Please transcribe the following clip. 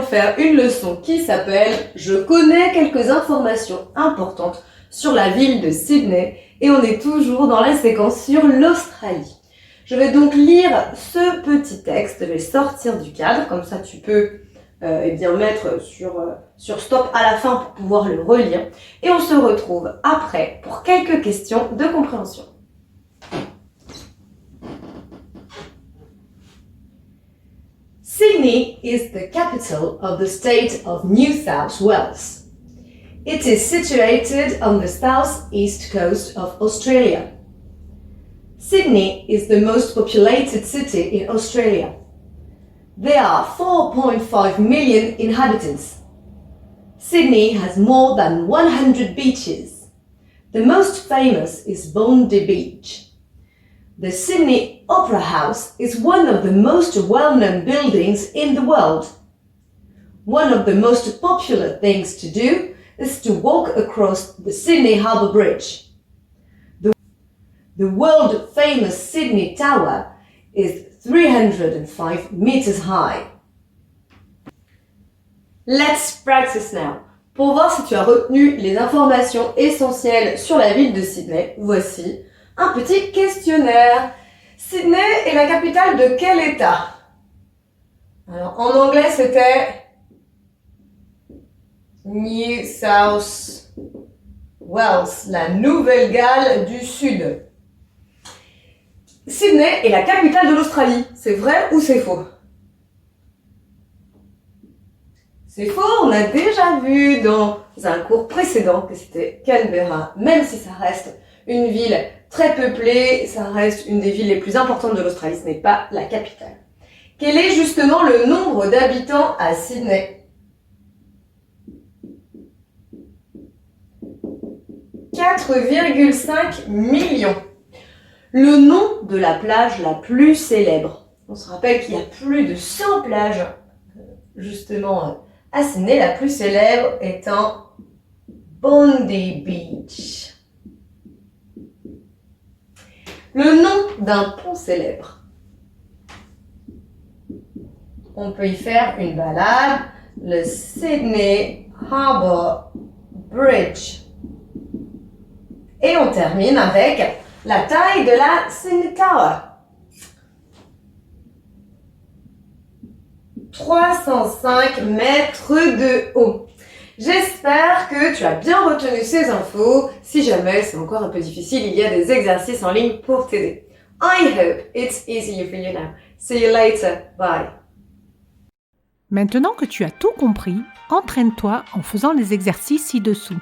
faire une leçon qui s'appelle « Je connais quelques informations importantes sur la ville de Sydney » et on est toujours dans la séquence sur l'Australie. Je vais donc lire ce petit texte, je vais sortir du cadre, comme ça tu peux mettre sur stop à la fin pour pouvoir le relire. Et on se retrouve après pour quelques questions de compréhension. Sydney is the capital of the state of New South Wales. It is situated on the southeast coast of Australia. Sydney is the most populated city in Australia. There are 4.5 million inhabitants. Sydney has more than 100 beaches. The most famous is Bondi Beach. The Sydney Opera House is one of the most well-known buildings in the world. One of the most popular things to do is to walk across the Sydney Harbour Bridge. The world-famous Sydney Tower is 305 meters high. Let's practice now. Pour voir si tu as retenu les informations essentielles sur la ville de Sydney, voici un petit questionnaire. Sydney est la capitale de quel État? Alors, en anglais, c'était New South Wales, la Nouvelle-Galles du Sud. Sydney est la capitale de l'Australie. C'est vrai ou c'est faux? C'est faux, on a déjà vu dans un cours précédent que c'était Canberra, même si ça reste une ville très peuplée, ça reste une des villes les plus importantes de l'Australie, ce n'est pas la capitale. Quel est justement le nombre d'habitants à Sydney? 4,5 millions. Le nom de la plage la plus célèbre. On se rappelle qu'il y a plus de 100 plages, justement, à Sydney. La plus célèbre étant Bondi Beach. Le nom d'un pont célèbre. On peut y faire une balade. Le Sydney Harbour Bridge. Et on termine avec la taille de la Sydney Tower. 305 mètres de haut. J'espère que tu as bien retenu ces infos. Si jamais c'est encore un peu difficile, il y a des exercices en ligne pour t'aider. I hope it's easier for you now. See you later. Bye. Maintenant que tu as tout compris, entraîne-toi en faisant les exercices ci-dessous.